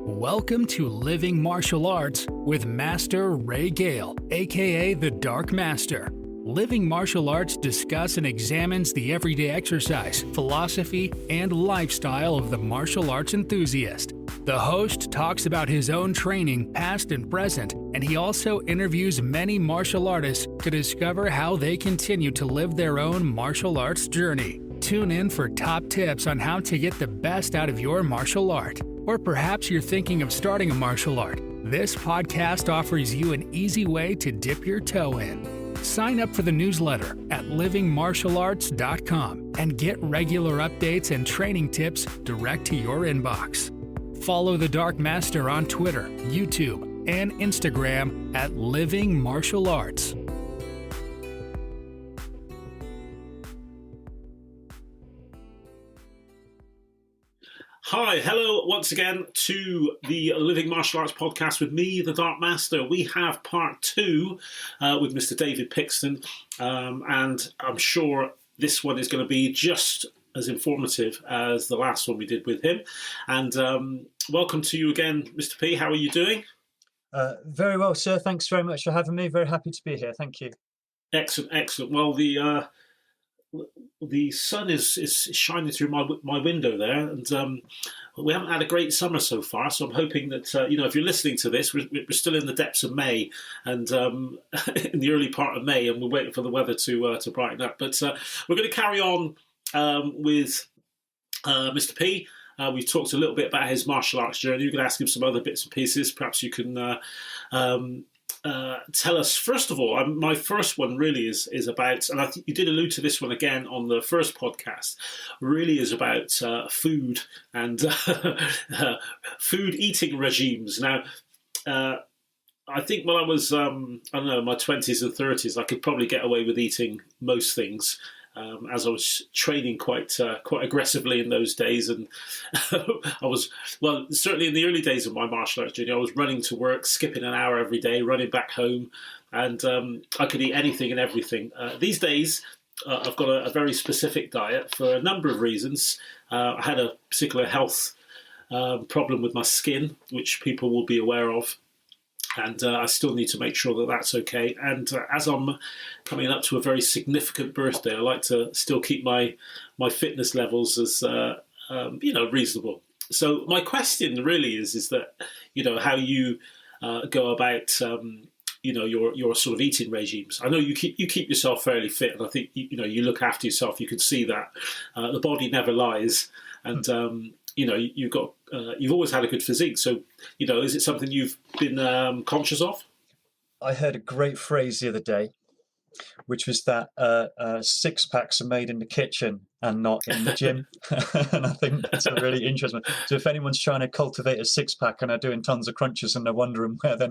Welcome to Living Martial Arts with Master Ray Gale, aka the Dark Master. Living Martial Arts discuss and examines the everyday exercise, philosophy, and lifestyle of the martial arts enthusiast. The host talks about his own training, past and present, and he also interviews many martial artists to discover how they continue to live their own martial arts journey. Tune in for top tips on how to get the best out of your martial art. Or perhaps you're thinking of starting a martial art. This podcast offers you an easy way to dip your toe in. Sign up for the newsletter at livingmartialarts.com and get regular updates and training tips direct to your inbox. Follow the Dark Master on Twitter, YouTube, and Instagram at Living Martial Arts. Hi, hello once again to the Living Martial Arts podcast with me, the Dark Master. We have part two with Mr. David Pixton, and I'm sure this one is going to be just as informative as the last one we did with him. And welcome to you again, Mr. P. How are you doing? Very well, sir. Thanks very much for having me. Very happy to be here. Thank you. Excellent, excellent. Well, the sun is shining through my window there, and we haven't had a great summer so far. So I'm hoping that if you're listening to this, we're still in the depths of May, and in the early part of May, and we're waiting for the weather to brighten up. But we're going to carry on with Mr. P. We've talked a little bit about his martial arts journey. We're going to ask him some other bits and pieces. Perhaps you can tell us, first of all, my first one really is about, and I think you did allude to this one again on the first podcast, really is about food and food eating regimes. Now, I think when I was, my 20s and 30s, I could probably get away with eating most things. As I was training quite aggressively in those days, and certainly in the early days of my martial arts journey, I was running to work, skipping an hour every day, running back home, and I could eat anything and everything. These days, I've got a very specific diet for a number of reasons. I had a particular health problem with my skin, which people will be aware of. And I still need to make sure that that's okay. And as I'm coming up to a very significant birthday, I like to still keep my fitness levels as reasonable. So my question really is that how you go about your sort of eating regimes. I know you keep yourself fairly fit, and I think you look after yourself. You can see that the body never lies, and you've always had a good physique. So, is it something you've been conscious of? I heard a great phrase the other day, which was that six packs are made in the kitchen and not in the gym. And I think that's a really interesting one. So if anyone's trying to cultivate a six pack and are doing tons of crunches and they're wondering why they're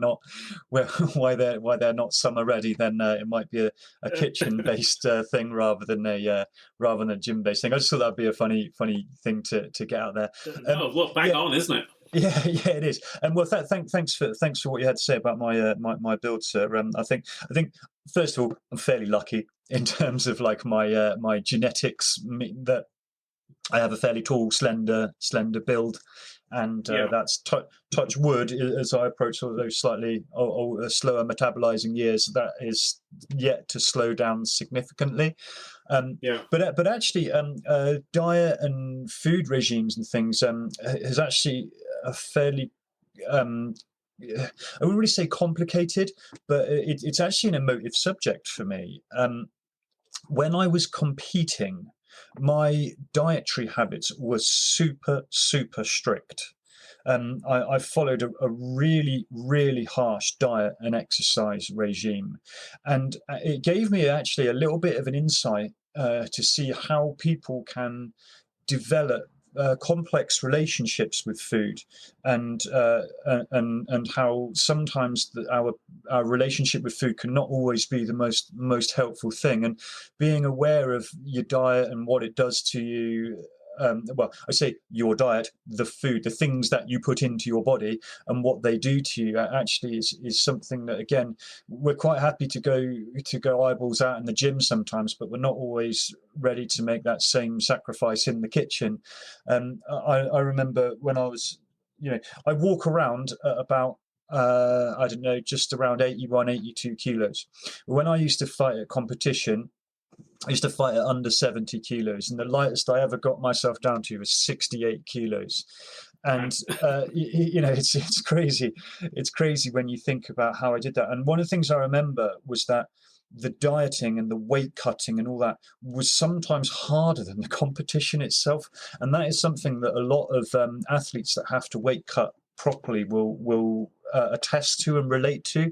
not summer ready, then it might be a kitchen based thing rather than a gym based thing. I just thought that'd be a funny thing to get out there. Bang on, isn't it? Yeah, it is. And well, thanks for what you had to say about my build, sir. I think first of all, I'm fairly lucky in terms of like my genetics, that I have a fairly tall, slender build, and that's touch wood as I approach sort of those slightly slower metabolizing years. That is yet to slow down significantly. But actually, diet and food regimes and things is actually a fairly I wouldn't really say complicated, but it's actually an emotive subject for me. When I was competing, my dietary habits were super strict. I followed a really, really harsh diet and exercise regime, and it gave me actually a little bit of an insight to see how people can develop complex relationships with food, and how sometimes our relationship with food can not always be the most helpful thing. And being aware of your diet and what it does to you. I say your diet, the food, the things that you put into your body and what they do to you actually is something that, again, we're quite happy to go eyeballs out in the gym sometimes, but we're not always ready to make that same sacrifice in the kitchen. I remember when I was I walk around at about I don't know, just around 81, 82 kilos. When I used to fight at competition, I used to fight at under 70 kilos, and the lightest I ever got myself down to was 68 kilos. And it's crazy. It's crazy when you think about how I did that. And one of the things I remember was that the dieting and the weight cutting and all that was sometimes harder than the competition itself. And that is something that a lot of athletes that have to weight cut properly will attest to and relate to.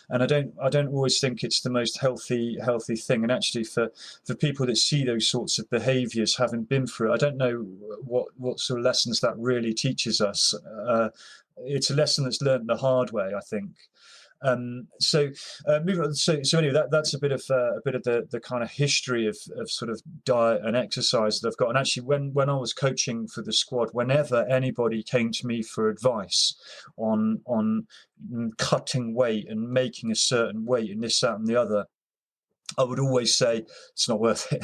And I don't always think it's the most healthy thing. And actually for people that see those sorts of behaviors, having been through it, I don't know what sort of lessons that really teaches us. It's a lesson that's learned the hard way, I think. So moving on. So anyway, that's a bit of the kind of history of sort of diet and exercise that I've got. And actually, when I was coaching for the squad, whenever anybody came to me for advice on cutting weight and making a certain weight and this, that, and the other, I would always say it's not worth it.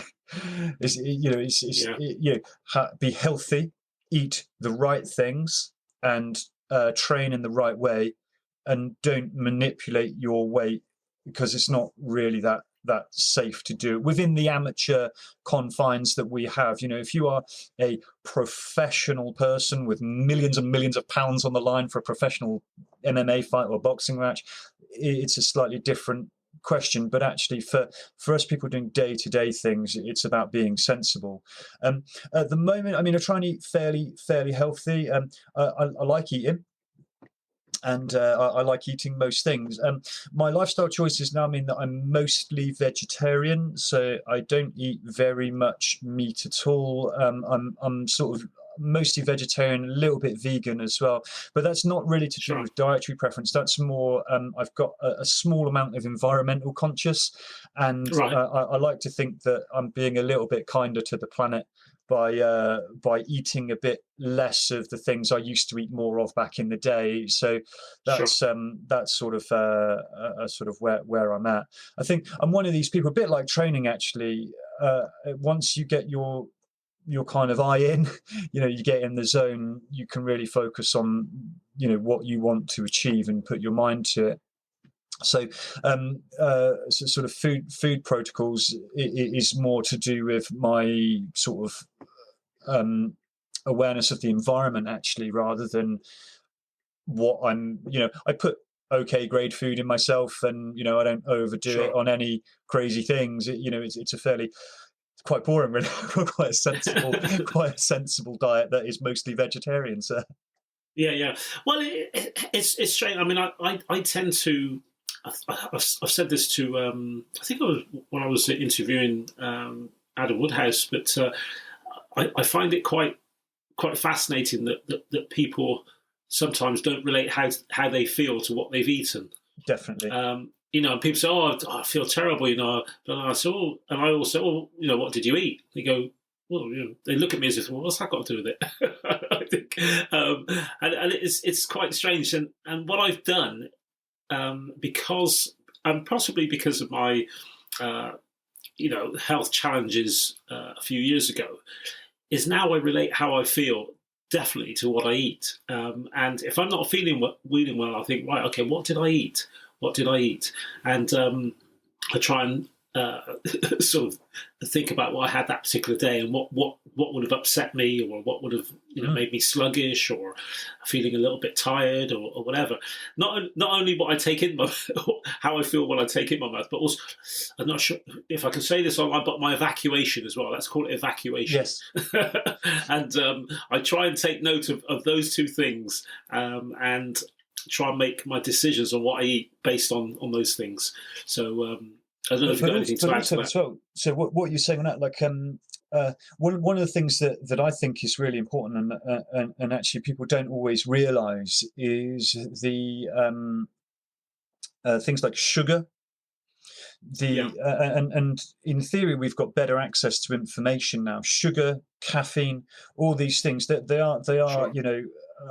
Be healthy, eat the right things, and train in the right way. And don't manipulate your weight, because it's not really that safe to do within the amateur confines that we have. If you are a professional person with millions and millions of pounds on the line for a professional MMA fight or boxing match, it's a slightly different question. But actually for us people doing day-to-day things, it's about being sensible. At the moment, I try and eat fairly healthy. I like eating. And I like eating most things. My lifestyle choices now mean that I'm mostly vegetarian, so I don't eat very much meat at all. I'm sort of mostly vegetarian, a little bit vegan as well, but that's not really to do with dietary preference. That's more I've got a small amount of environmental conscious, and I like to think that I'm being a little bit kinder to the planet by eating a bit less of the things I used to eat more of back in the day. So that's sort of where I'm at. I think I'm one of these people, a bit like training actually. Once you get your kind of eye in, you get in the zone, you can really focus on what you want to achieve and put your mind to it. So, sort of food protocols is more to do with my sort of awareness of the environment, actually, rather than what I put okay grade food in myself, and I don't overdo it on any crazy things. It's a fairly quite boring, really. quite a sensible diet that is mostly vegetarian. So, yeah. Well, it's strange. I tend to. I've said this to I think when I was interviewing Adam Woodhouse, but I find it quite fascinating that people sometimes don't relate how they feel to what they've eaten. Definitely. And people say, "Oh, I feel terrible," But I say, "Oh," and I also, what did you eat? They go, "Well," they look at me as if, "Well, what's that got to do with it?" I think, and it's quite strange. And what I've done. Because possibly because of my, health challenges a few years ago, is now I relate how I feel definitely to what I eat. And if I'm not feeling well, I think, right, okay, what did I eat? And I try and sort of think about what I had that particular day and what would have upset me, or what would have made me sluggish or feeling a little bit tired or whatever. Not only what I take in how I feel when I take in my mouth, but also, I'm not sure if I can say this online, but my evacuation as well. Let's call it evacuation. Yes. And I try and take note of those two things, and try and make my decisions on what I eat based on those things. So I don't know if you've got anything to add to that. So what you're saying on that, like one of the things that I think is really important, and actually people don't always realise, is the things like sugar. And in theory we've got better access to information now. Sugar, caffeine, all these things, that they are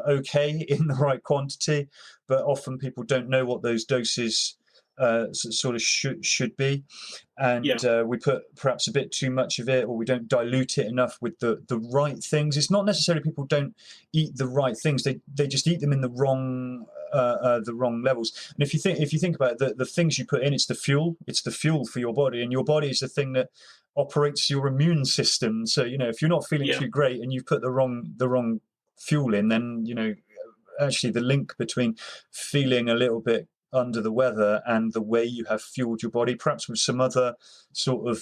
okay in the right quantity, but often people don't know what those doses sort of should be, and we put perhaps a bit too much of it, or we don't dilute it enough with the right things. It's not necessarily people don't eat the right things; they just eat them in the wrong levels. And if you think about it, the things you put in, it's the fuel for your body, and your body is the thing that operates your immune system. So if you're not feeling too great and you put the wrong fuel in, then actually the link between feeling a little bit under the weather and the way you have fueled your body, perhaps with some other sort of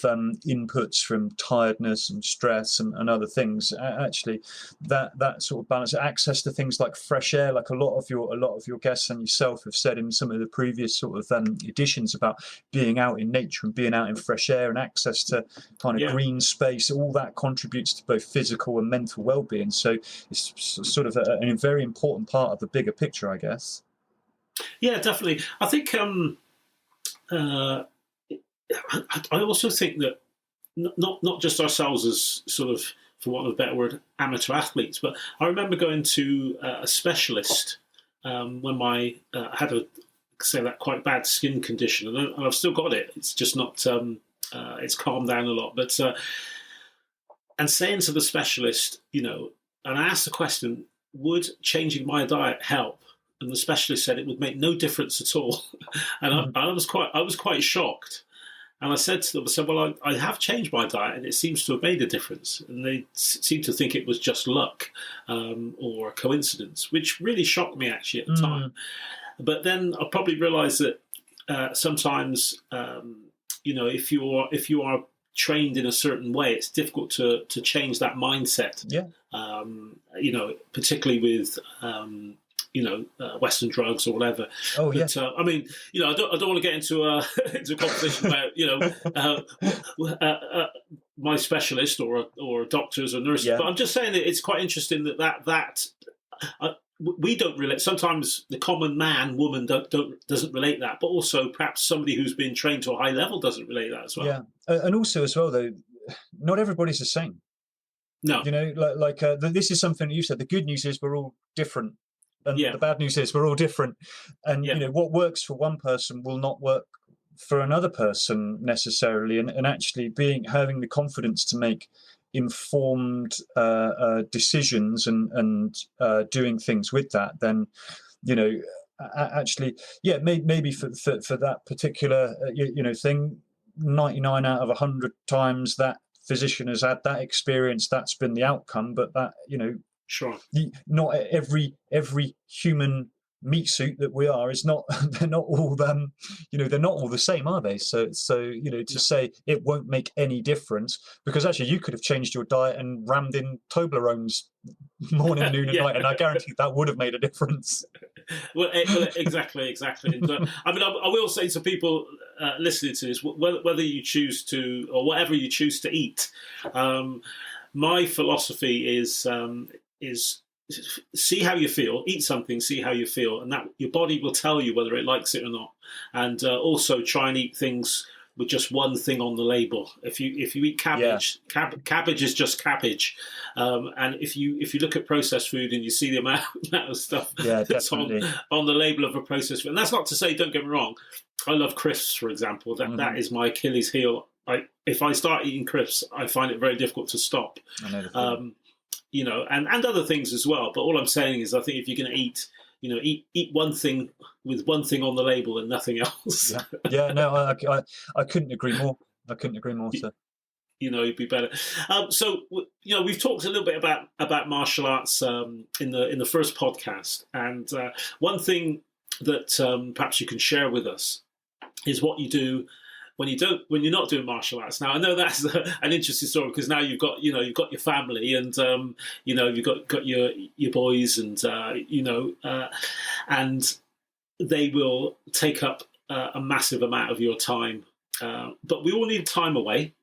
inputs from tiredness and stress and other things, actually that sort of balance, access to things like fresh air, like a lot of your guests and yourself have said in some of the previous sort of editions about being out in nature and being out in fresh air and access to kind of green space, all that contributes to both physical and mental well-being. So it's sort of a very important part of the bigger picture, I guess. Yeah, definitely. I think I also think that not just ourselves as sort of, for want of a better word, amateur athletes, but I remember going to a specialist when I had that quite bad skin condition, and I've still got it. It's just not. It's calmed down a lot, but and saying to the specialist, and I asked the question, would changing my diet help? And the specialist said it would make no difference at all. And I was quite shocked. And I said to them, well, I have changed my diet and it seems to have made a difference. And they seemed to think it was just luck or a coincidence, which really shocked me actually at the time. But then I probably realised that sometimes, if you are trained in a certain way, it's difficult to change that mindset. Yeah. Particularly with Western drugs or whatever. Oh, but, yeah. I mean, I don't want to get into a conversation about my specialist or doctors or nurses. Yeah. But I'm just saying that it's quite interesting that we don't relate. Sometimes the common man, woman doesn't relate that, but also perhaps somebody who's been trained to a high level doesn't relate that as well. Yeah, and also as well though, not everybody's the same. No, this is something you said. The good news is we're all different. And the bad news is we're all different. And, what works for one person will not work for another person necessarily. And actually having the confidence to make informed decisions and doing things with that, then, actually, maybe for that particular, thing, 99 out of 100 times that physician has had that experience, that's been the outcome. But that, sure. Not every human meat suit that we are is not. They're not all them. They're not all the same, are they? So to say it won't make any difference, because actually you could have changed your diet and rammed in Toblerones morning, noon, and night, and I guarantee that would have made a difference. Well, exactly. And, I mean, I will say to people listening to this, whether you choose to or whatever you choose to eat, my philosophy is see how you feel, eat something, see how you feel, and that your body will tell you whether it likes it or not. And also try and eat things with just one thing on the label. If you eat cabbage, cabbage is just cabbage. And if you look at processed food and you see the amount of stuff that's on the label of a processed food, and that's not to say, don't get me wrong, I love crisps, for example. That is my Achilles heel. If I start eating crisps, I find it very difficult to stop. And other things as well. But all I'm saying is, I think if you're going to eat one thing with one thing on the label and nothing else. No, I couldn't agree more. Sir. You'd be better. So we've talked a little bit about martial arts in the first podcast, and one thing that perhaps you can share with us is what you do when you're not doing martial arts. Now I know that's an interesting story, because now you've got your family, and you've got your boys, and and they will take up a massive amount of your time. But we all need time away.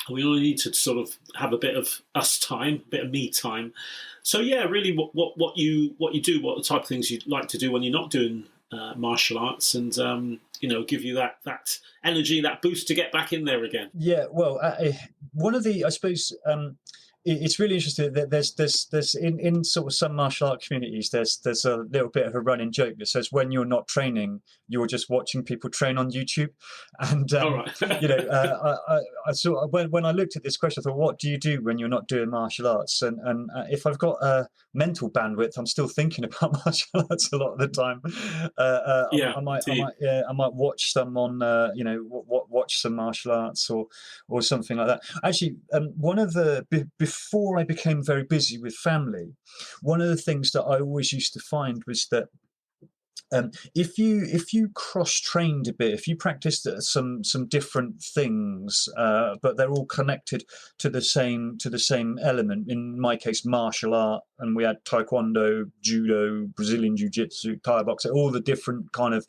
We all need to sort of have a bit of us time, a bit of me time. So really, what you do, what the type of things you like to do when you're not doing martial arts, and give you that energy, that boost to get back in there again. Yeah, well, one of the, I suppose, it's really interesting that there's in sort of some martial art communities, there's a little bit of a running joke that says when you're not training, you're just watching people train on YouTube. And All right. I saw when I looked at this question, I thought, what do you do when you're not doing martial arts? And if I've got a mental bandwidth, I'm still thinking about martial arts a lot of the time. I might watch some on watch some martial arts or something like that. Actually, one of the before I became very busy with family, one of the things that I always used to find was that if you cross-trained a bit, if you practiced some different things, but they're all connected to the same element. In my case, martial art, and we had taekwondo, judo, Brazilian jiu-jitsu, Thai boxing, all the different kind of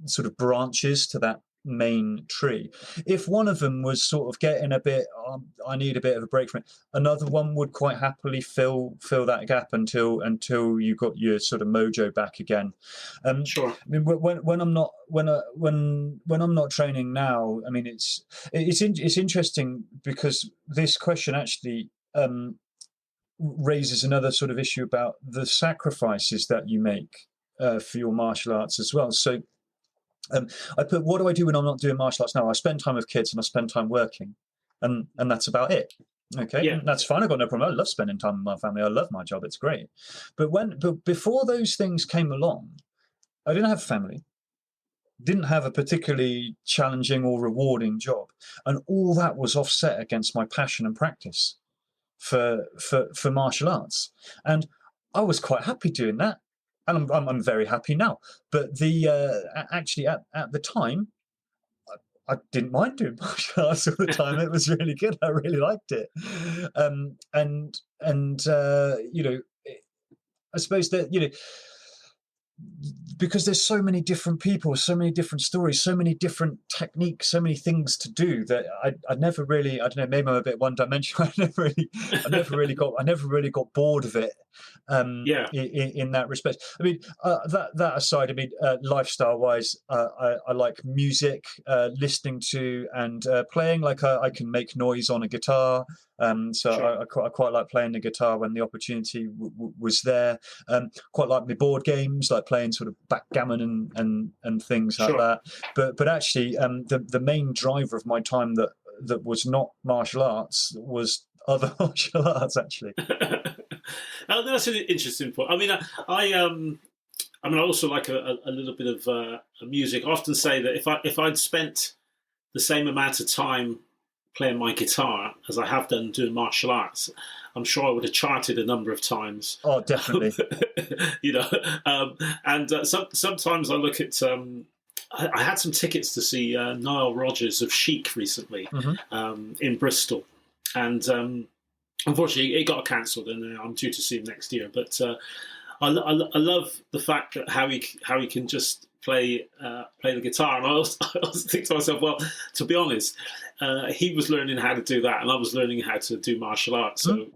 sort of branches to that main tree. If one of them was sort of getting a bit, I need a bit of a break from it, another one would quite happily fill that gap until you got your sort of mojo back again. Sure. I mean, when I'm not training now, I mean, it's interesting because this question actually raises another sort of issue about the sacrifices that you make for your martial arts as well. So I put, what do I do when I'm not doing martial arts now? I spend time with kids and I spend time working, and that's about it. Okay, Yeah. that's fine. I've got no problem. I love spending time with my family. I love my job. It's great. But before those things came along, I didn't have family, didn't have a particularly challenging or rewarding job, and all that was offset against my passion and practice for martial arts, and I was quite happy doing that. And I'm very happy now. But actually at the time, I didn't mind doing martial arts all the time. It was really good. I really liked it. I suppose that because there's so many different people, so many different stories, so many different techniques, so many things to do that I never really, I don't know, maybe I'm a bit one-dimensional. I never really got bored of it. In that respect. I mean, that aside, I mean, lifestyle-wise, I like music, listening to and playing. Like I can make noise on a guitar. Sure. I quite like playing the guitar when the opportunity was there. Quite like my board games, like playing sort of backgammon and things like that. But actually, the main driver of my time that was not martial arts was other martial arts, actually. That's an interesting point. I mean, I also like a little bit of music. I often say that if I'd spent the same amount of time playing my guitar as I have done doing martial arts, I'm sure I would have charted a number of times. Oh, definitely. Sometimes I look at. I had some tickets to see Nile Rodgers of Chic recently in Bristol, and unfortunately it got cancelled, and I'm due to see him next year. But I love the fact that how he can just play the guitar, and I also think to myself, well, to be honest, he was learning how to do that, and I was learning how to do martial arts. So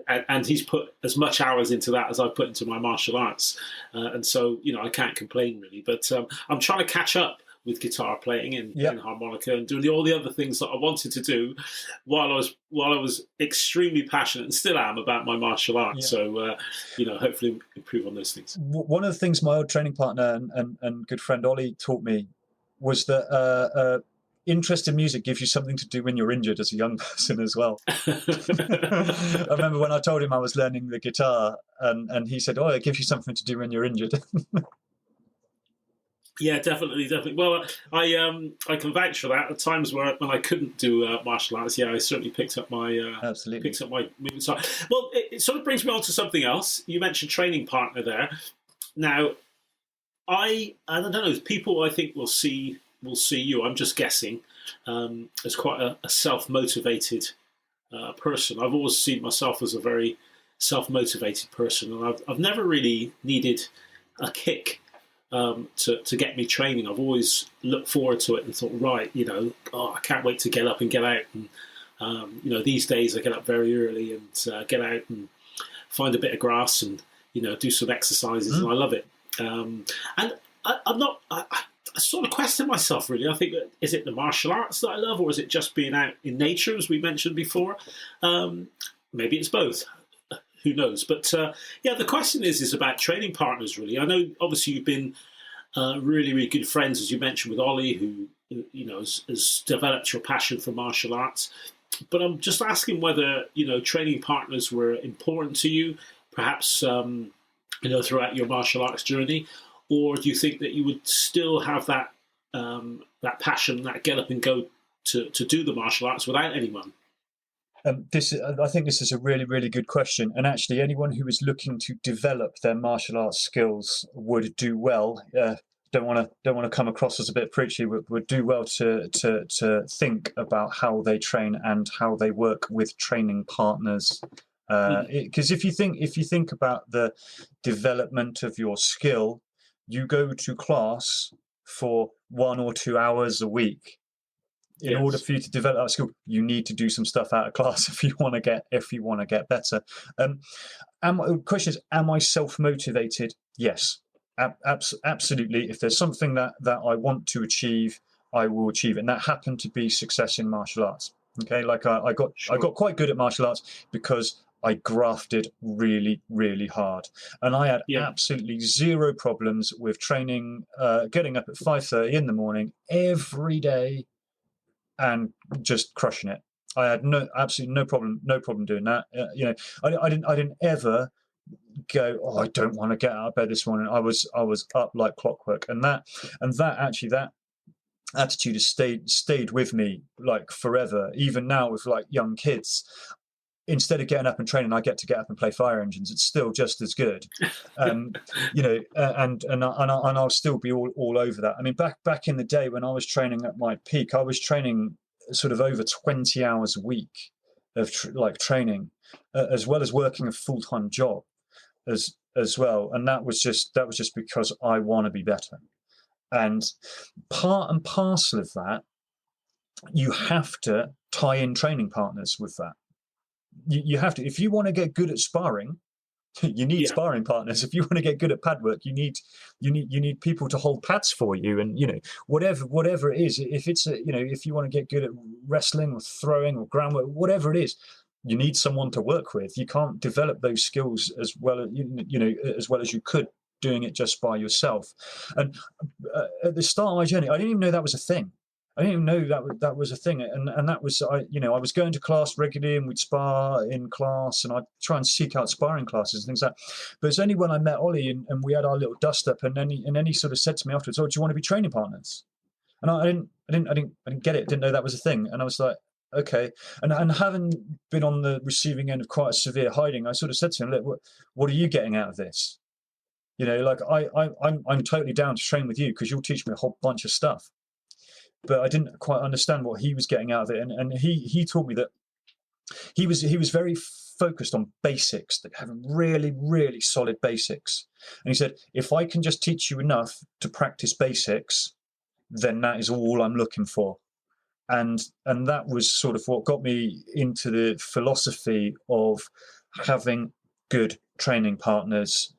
and he's put as much hours into that as I put into my martial arts, and so I can't complain really. But I'm trying to catch up with guitar playing and harmonica and doing all the other things that I wanted to do while I was extremely passionate and still am about my martial arts. So hopefully improve on those things. One of the things my old training partner and good friend Ollie taught me was that interest in music gives you something to do when you're injured as a young person as well. I remember when I told him I was learning the guitar, and he said, "Oh, it gives you something to do when you're injured." Yeah, definitely. Well, I can vouch for that. At times when I couldn't do martial arts, I certainly picked up my movement side. Well, it sort of brings me on to something else. You mentioned training partner there. Now, I don't know. People I think will see you. I'm just guessing as quite a self-motivated person. I've always seen myself as a very self-motivated person, and I've never really needed a kick to get me training. I've always looked forward to it and thought, right, I can't wait to get up and get out. And these days I get up very early and get out and find a bit of grass and do some exercises, and I love it. And I'm not. I sort of question myself, really. I think, is it the martial arts that I love, or is it just being out in nature, as we mentioned before? Maybe it's both. Who knows? But yeah, the question is about training partners, really. I know, obviously, you've been really, really good friends, as you mentioned, with Ollie, who has developed your passion for martial arts. But I'm just asking whether training partners were important to you, perhaps throughout your martial arts journey, or do you think that you would still have that that passion, that get up and go to do the martial arts without anyone? I think this is a really, really good question. And actually, anyone who is looking to develop their martial arts skills would do well. Don't want to come across as a bit preachy. Would do well to think about how they train and how they work with training partners. Because if you think about the development of your skill, you go to class for 1 or 2 hours a week. In order for you to develop that skill, you need to do some stuff out of class if you want to get better. The question is, am I self-motivated? Yes, absolutely. If there's something that I want to achieve, I will achieve it. And that happened to be success in martial arts. Okay, like I got quite good at martial arts because I grafted really, really hard, and I had absolutely zero problems with training, getting up at 5:30 in the morning every day and just crushing it. I had absolutely no problem doing that. I didn't ever go, oh, I don't want to get out of bed this morning. I was up like clockwork, and that attitude has stayed with me like forever. Even now with like young kids, instead of getting up and training, I get to get up and play fire engines. It's still just as good, and I'll still be all over that. I mean, back in the day when I was training at my peak, I was training sort of over 20 hours a week of training, as well as working a full-time job as well. And that was just because I want to be better. And part and parcel of that, you have to tie in training partners with that. You have to, if you want to get good at sparring, you need sparring partners. If you want to get good at pad work, you need people to hold pads for you. And whatever it is, if it's if you want to get good at wrestling or throwing or groundwork, whatever it is, you need someone to work with. You can't develop those skills as well as you could doing it just by yourself. And at the start of my journey, I didn't even know that was a thing. I didn't even know that was a thing, and that was I was going to class regularly, and we'd spar in class, and I'd try and seek out sparring classes and things like that. But it's only when I met Ollie and we had our little dust up, and then he sort of said to me afterwards, "Oh, do you want to be training partners?" And I didn't get it, didn't know that was a thing, and I was like, okay. And having been on the receiving end of quite a severe hiding, I sort of said to him, "Look, what are you getting out of this? I'm totally down to train with you because you'll teach me a whole bunch of stuff." But I didn't quite understand what he was getting out of it, and he taught me that he was very focused on basics, that having really, really solid basics. And he said, if I can just teach you enough to practice basics, then that is all I'm looking for. And that was sort of what got me into the philosophy of having good training partners,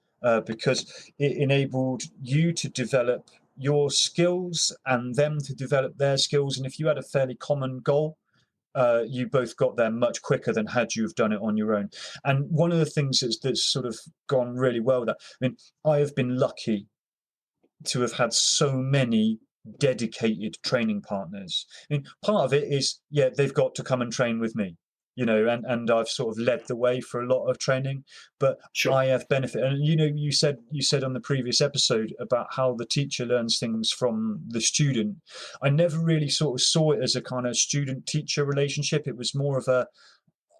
because it enabled you to develop your skills and them to develop their skills. And if you had a fairly common goal, you both got there much quicker than had you have done it on your own. And one of the things that's sort of gone really well with that, I mean, I have been lucky to have had so many dedicated training partners. I mean, part of it is, they've got to come and train with me, and I've sort of led the way for a lot of training, but sure, I have benefit. And you said on the previous episode about how the teacher learns things from the student. I never really sort of saw it as a kind of student-teacher relationship. It was more of a,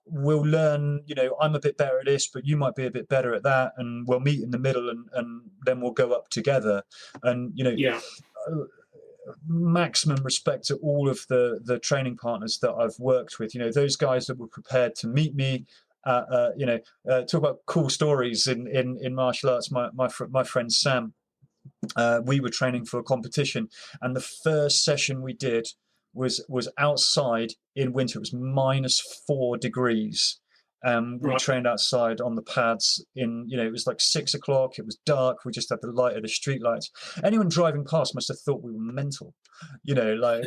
we'll learn, I'm a bit better at this, but you might be a bit better at that, and we'll meet in the middle, and then we'll go up together. And maximum respect to all of the training partners that I've worked with. Those guys that were prepared to meet me, talk about cool stories in martial arts. My friend Sam, we were training for a competition, and the first session we did was outside in winter. It was -4 degrees, We Right. trained outside on the pads it was like 6 o'clock. It was dark. We just had the light of the street lights. Anyone driving past must have thought we were mental, like,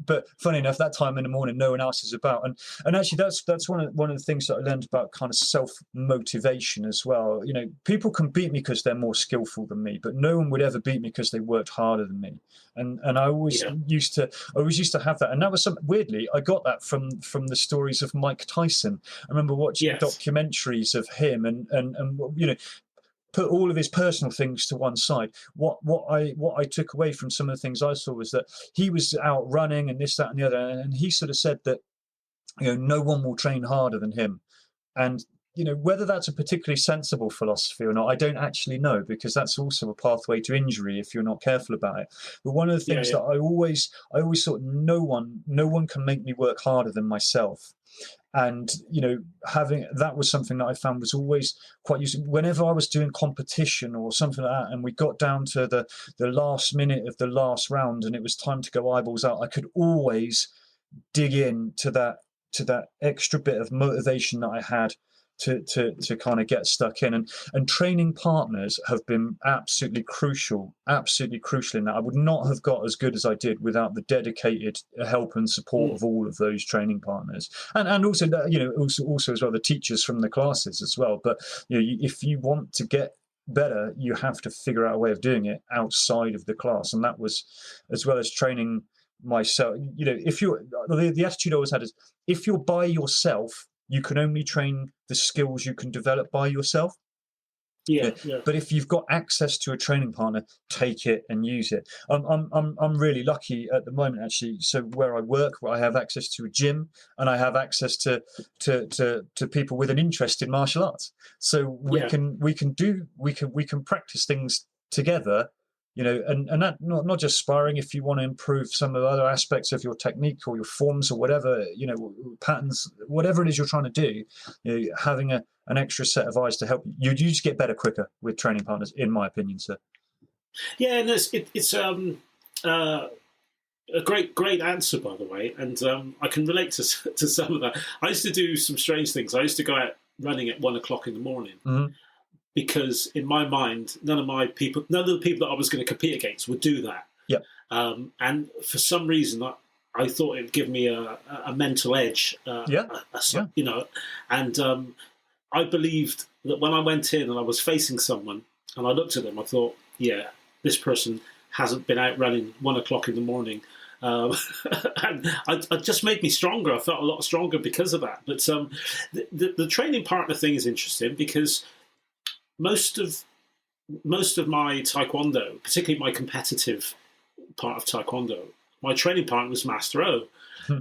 but funny enough, that time in the morning, no one else is about. And actually that's one of the things that I learned about kind of self-motivation as well. People can beat me because they're more skillful than me, but no one would ever beat me because they worked harder than me. And I always used to have that. And that was weirdly, I got that from the stories of Mike Tyson. I remember watching documentaries of him and put all of his personal things to one side. What I took away from some of the things I saw was that he was out running and this, that, and the other, and he sort of said that no one will train harder than him. And whether that's a particularly sensible philosophy or not, I don't actually know, because that's also a pathway to injury if you're not careful about it. But one of the things that I always thought, no one can make me work harder than myself. And having that was something that I found was always quite useful whenever I was doing competition or something like that, and we got down to the last minute of the last round and it was time to go eyeballs out. I could always dig in to that extra bit of motivation that I had to kind of get stuck in. And training partners have been absolutely crucial in that. I would not have got as good as I did without the dedicated help and support of all of those training partners, and also also as well the teachers from the classes as well. But if you want to get better, you have to figure out a way of doing it outside of the class. And that was, as well as training myself, if you're the attitude I always had is, if you're by yourself, you can only train the skills you can develop by yourself. But if you've got access to a training partner, take it and use it. I'm really lucky at the moment, actually. So where I work, I have access to a gym, and I have access to people with an interest in martial arts. So we can practice things together. And that not just sparring. If you want to improve some of the other aspects of your technique or your forms or whatever, patterns, whatever it is you're trying to do, having an extra set of eyes to help you just get better quicker with training partners, in my opinion, sir. Yeah, and it's a great answer, by the way, and I can relate to some of that. I used to do some strange things. I used to go out running at 1 o'clock in the morning. Mm-hmm. Because in my mind, none of the people that I was going to compete against would do that. Yep. And for some reason, I thought it would give me a mental edge. And I believed that when I went in and I was facing someone and I looked at them, I thought, this person hasn't been out running 1 o'clock in the morning. And it just made me stronger. I felt a lot stronger because of that. But the training partner thing is interesting, because most of my taekwondo, particularly my competitive part of taekwondo, my training partner was Master O,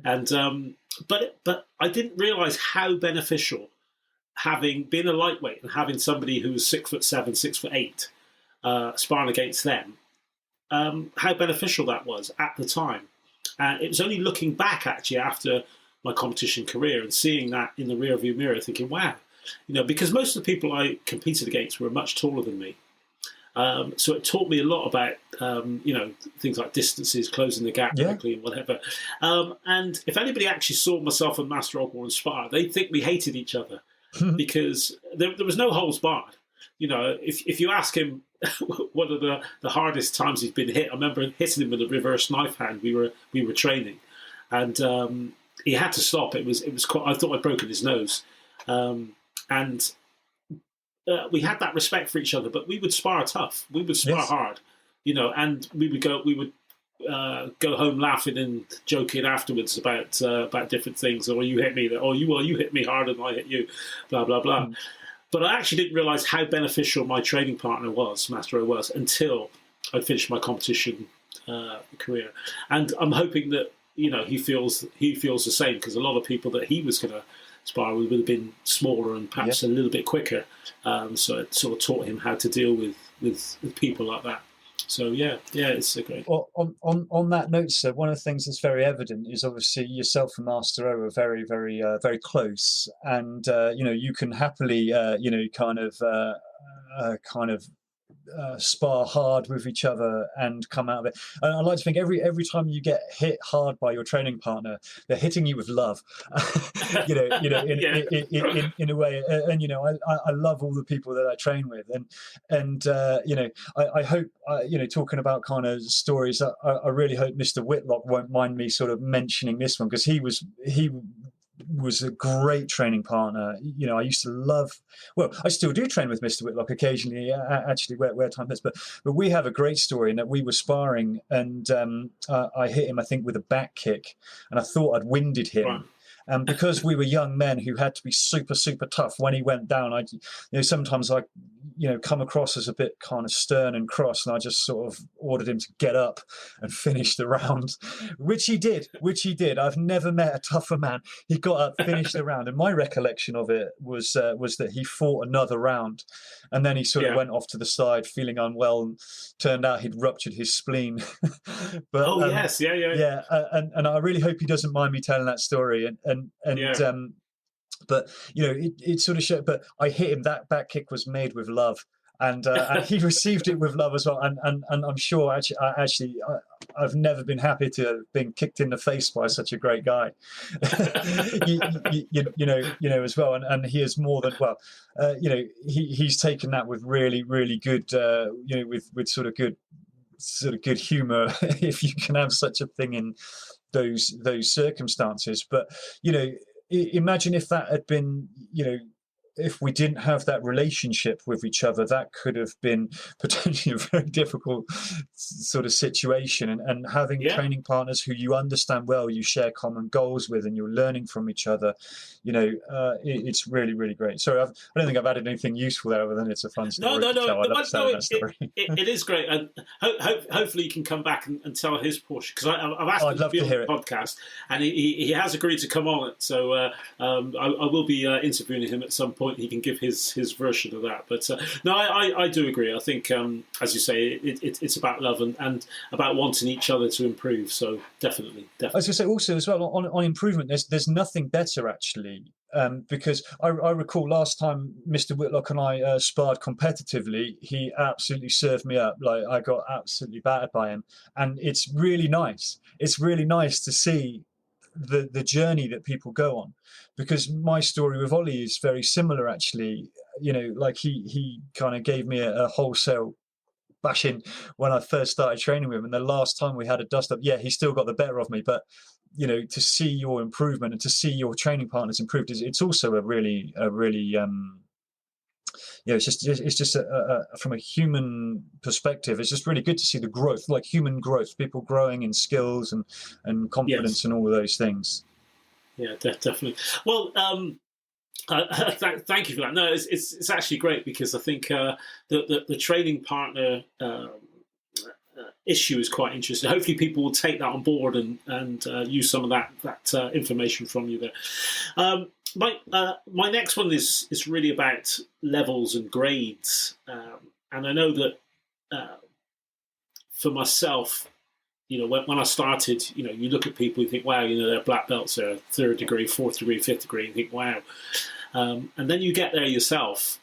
and but I didn't realise how beneficial having been a lightweight and having somebody who was 6'7", 6'8", sparring against them, how beneficial that was at the time. And it was only looking back, actually, after my competition career and seeing that in the rearview mirror, thinking, wow. Because most of the people I competed against were much taller than me. So it taught me a lot about, things like distances, closing the gap quickly and whatever. And if anybody actually saw myself and Master Ogborn spar, they'd think we hated each other because there was no holds barred. If you ask him what are the hardest times he's been hit, I remember hitting him with a reverse knife hand. We were training, and he had to stop. It was quite, I thought I'd broken his nose. And we had that respect for each other, but we would spar tough. We would spar hard, and we would go home laughing and joking afterwards about different things. Or you hit me, you hit me harder than I hit you, blah blah blah. But I actually didn't realise how beneficial my training partner was, Master O was, until I finished my competition career. And I'm hoping that he feels the same, because a lot of people that he was going to spar would have been smaller and perhaps a little bit quicker. So it sort of taught him how to deal with people like that. So it's a great. Well, on that note, sir, one of the things that's very evident is obviously yourself and Master O are very, very, very close, and you can happily, kind of spar hard with each other and come out of it. And I like to think every time you get hit hard by your training partner, they're hitting you with love, in a way. And I love all the people that I train with, and I hope talking about kind of stories. I really hope Mr. Whitlock won't mind me sort of mentioning this one, because he was a great training partner. I used to love, well, I still do train with Mr. Whitlock occasionally, actually, where time is, but we have a great story in that we were sparring, and I hit him, I think, with a back kick, and I thought I'd winded him. Right. And because we were young men who had to be super, super tough, when he went down, sometimes I come across as a bit kind of stern and cross, and I just sort of ordered him to get up and finish the round, which he did. I've never met a tougher man. He got up, finished the round, and my recollection of it was that he fought another round, and then he sort of went off to the side feeling unwell, and turned out he'd ruptured his spleen. But yes, and I really hope he doesn't mind me telling that story, but it sort of showed. But I hit him. That back kick was made with love, and he received it with love as well. And I'm sure I've never been happy to have been kicked in the face by such a great guy. As well. And he is more than well. He's taken that with really, really good. With sort of good humor, if you can have such a thing in those circumstances. But imagine if that had been, if we didn't have that relationship with each other, that could have been potentially a very difficult sort of situation. And having training partners who you understand well, you share common goals with, and you're learning from each other, it's really, really great. Sorry, I don't think I've added anything useful there, other than it's a fun story. It is great, and hopefully you can come back and tell his portion, because I've asked him to be on the podcast, and he has agreed to come on it. So I will be interviewing him at some point. He can give his version of that. But no, I do agree. I think, as you say, it's about love and about wanting each other to improve. So definitely. I was going to say also as well on improvement. There's nothing better actually, because I recall last time Mr. Whitlock and I sparred competitively, he absolutely served me up. Like, I got absolutely battered by him, and it's really nice. It's really nice to see the journey that people go on, because my story with Ollie is very similar actually. Like he kind of gave me a wholesale bashing when I first started training with him, and the last time we had a dust up, he still got the better of me, but to see your improvement and to see your training partners improved, it's also a really it's just from a human perspective, it's just really good to see the growth, like human growth, people growing in skills and confidence and all of those things. Yeah, definitely. Well, thank you for that. No, it's actually great, because I think the training partner issue is quite interesting. Hopefully people will take that on board and use some of that information from you there. My next one is really about levels and grades, and I know that for myself, when I started, you look at people, you think, wow, they're black belts, they're 3rd degree, 4th degree, 5th degree, and you think, wow, and then you get there yourself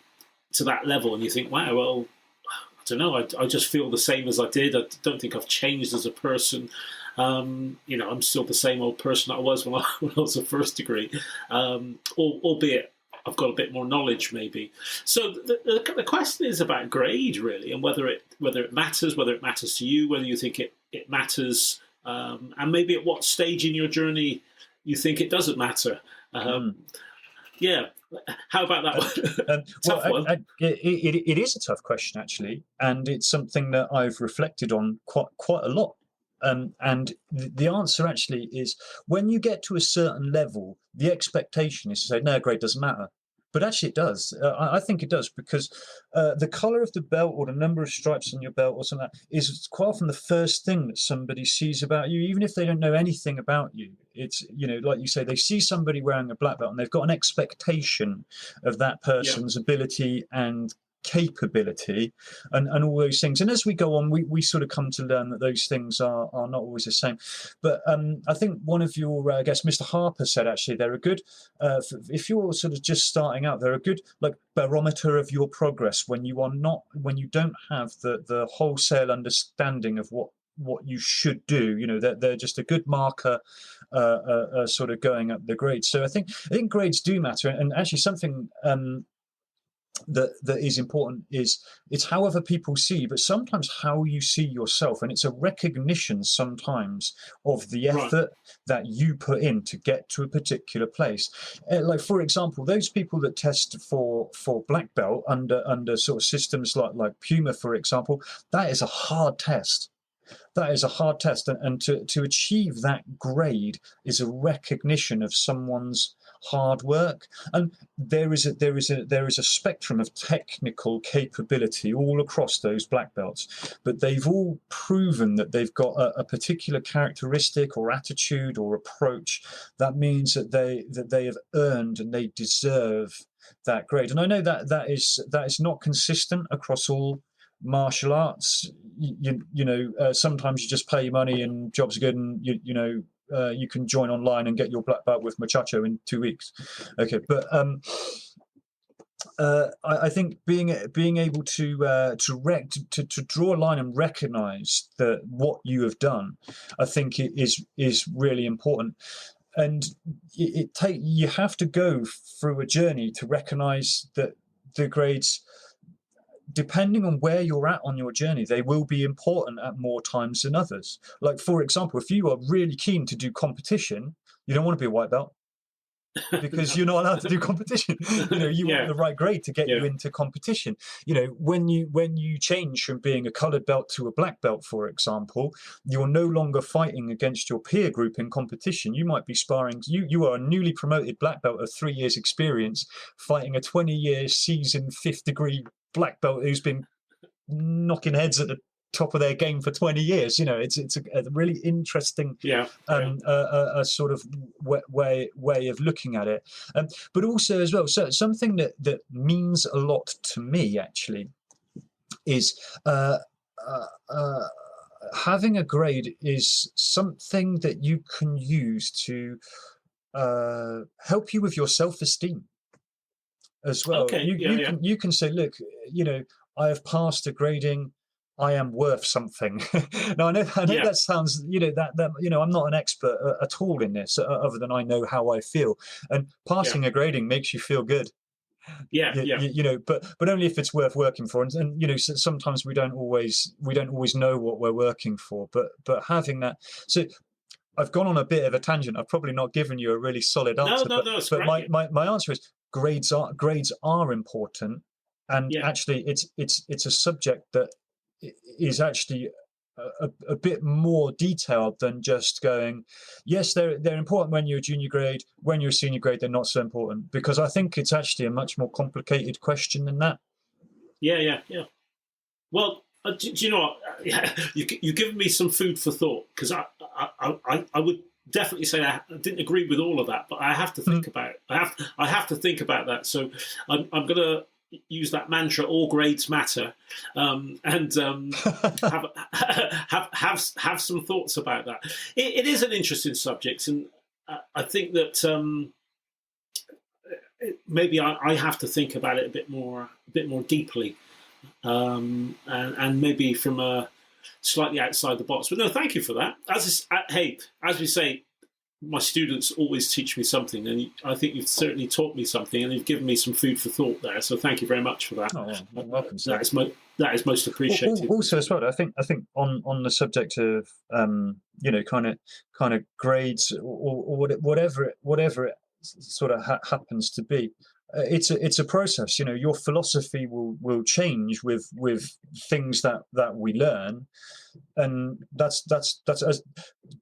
to that level, and you think, wow, well, I don't know, I just feel the same as I did. I don't think I've changed as a person. I'm still the same old person that I was when I was a 1st degree, albeit I've got a bit more knowledge maybe. So the question is about grade really, and whether it matters to you, whether you think it matters, and maybe at what stage in your journey you think it doesn't matter. Yeah, how about that one? It is a tough question actually, and it's something that I've reflected on quite a lot. And the answer actually is, when you get to a certain level, the expectation is to say, no, grade doesn't matter. But actually it does. I think it does, because the colour of the belt or the number of stripes on your belt or something like that is quite often the first thing that somebody sees about you, even if they don't know anything about you. It's, like you say, they see somebody wearing a black belt and they've got an expectation of that person's ability and capability, and all those things. And as we go on, we sort of come to learn that those things are not always the same. But I think one of your guests, Mr. Harper, said actually they're a good, if you're sort of just starting out, they're a good like barometer of your progress when you don't have the wholesale understanding of what you should do. They're just a good marker, sort of going up the grades. So I think grades do matter, and actually something that is important is it's how other people see you, but sometimes how you see yourself, and it's a recognition sometimes of the effort that you put in to get to a particular place. Like for example, those people that test for black belt under sort of systems like Puma, for example, that is a hard test. That is a hard test, and to achieve that grade is a recognition of someone's hard work. And there is a spectrum of technical capability all across those black belts, but they've all proven that they've got a particular characteristic or attitude or approach that means that they have earned and they deserve that grade. And I know that is not consistent across all martial arts. Sometimes you just pay your money and jobs are good, and you can join online and get your black belt with Muchacho in 2 weeks. Okay, but I think being able to draw a line and recognise that what you have done, I think it is really important. And you have to go through a journey to recognise that the grades, depending on where you're at on your journey, they will be important at more times than others. Like, for example, if you are really keen to do competition, you don't want to be a white belt because you're not allowed to do competition. You want the right grade to get you into competition. When you change from being a coloured belt to a black belt, for example, you're no longer fighting against your peer group in competition. You might be sparring. You are a newly promoted black belt of 3 years experience fighting a 20-year seasoned 5th degree black belt who's been knocking heads at the top of their game for 20 years. It's a really interesting a sort of way of looking at it, but also as well, so something that means a lot to me actually is having a grade is something that you can use to help you with your self-esteem as well. Okay. You can say, look, I have passed a grading. I am worth something. Now I know that sounds, I'm not an expert at all in this, other than I know how I feel. And passing a grading makes you feel good. But only if it's worth working for. And sometimes we don't always know what we're working for. But having that, so I've gone on a bit of a tangent. I've probably not given you a really solid answer. No, but my answer is grades are important, and actually it's a subject that is actually a bit more detailed than just going, yes, they're important when you're a junior grade, when you're a senior grade they're not so important, because I think it's actually a much more complicated question than that. Well, do you know what? You've given me some food for thought, because I would definitely say I didn't agree with all of that, but I have to think about it. I have to think about that. So I'm going to use that mantra: all grades matter, and have some thoughts about that. It is an interesting subject, and I think that maybe I have to think about it a bit more deeply, and maybe from a slightly outside the box. But no, thank you for that. As we say, my students always teach me something, and I think you've certainly taught me something, and you've given me some food for thought there. So thank you very much for that. Oh, well, welcome. That is most appreciated. Also, as well, I think on the subject of kind of grades or whatever it sort of happens to be. It's a process. Your philosophy will change with things that we learn, and that's as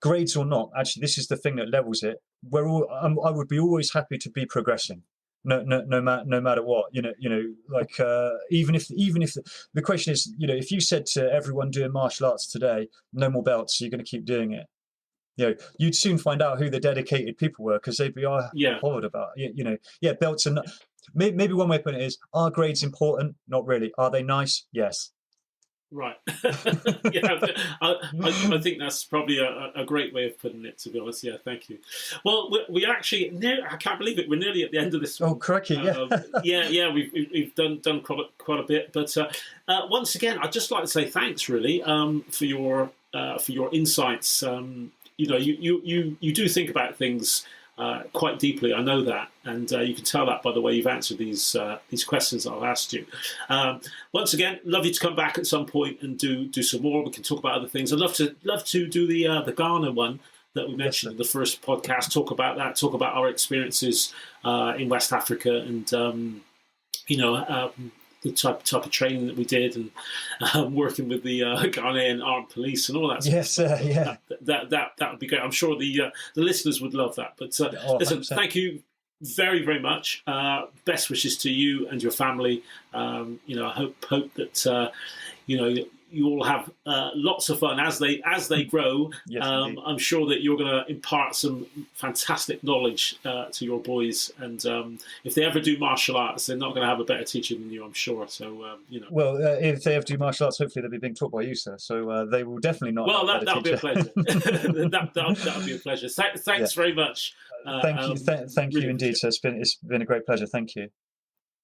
grades or not. Actually, this is the thing that levels it. I would be always happy to be progressing, no matter what. Even if the question is, if you said to everyone doing martial arts today, no more belts, you're going to keep doing it. You'd soon find out who the dedicated people were, because they'd be bothered about belts. And maybe one way of putting it is: are grades important? Not really. Are they nice? Yes. Right. Yeah, I think that's probably a great way of putting it, to be honest. Yeah, thank you. Well, we actually, I can't believe it, we're nearly at the end of this one. Oh, crikey, yeah. Yeah, we've done quite a bit. But once again, I'd just like to say thanks, really, for your insights. You do think about things quite deeply. I know that, and you can tell that by the way you've answered these questions I've asked you. Once again, love you to come back at some point and do some more. We can talk about other things. I'd love to do the Ghana one that we mentioned in the first podcast. Talk about that. Talk about our experiences in West Africa, and the type of training that we did, and working with the Ghanaian armed police and all that. Yes, yeah. That would be great. I'm sure the listeners would love that. But listen, 100%. Thank you very, very much. Best wishes to you and your family. I hope that you all have lots of fun as they grow. Yes, I'm sure that you're going to impart some fantastic knowledge to your boys, and if they ever do martial arts, they're not going to have a better teacher than you, I'm sure. So Well, if they ever do martial arts, hopefully they'll be being taught by you, sir. So they will definitely not. Well, that'll be a pleasure. that'll be a pleasure. Thanks very much. Thank you indeed, sir. It's been a great pleasure. Thank you.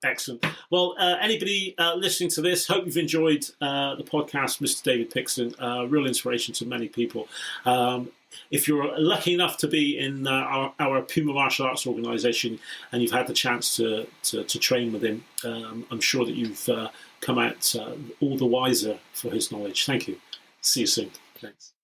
Excellent. Well, anybody listening to this, hope you've enjoyed the podcast, Mr. David Pixton. Real inspiration to many people. If you're lucky enough to be in our Puma Martial Arts organisation and you've had the chance to train with him, I'm sure that you've come out all the wiser for his knowledge. Thank you. See you soon. Thanks.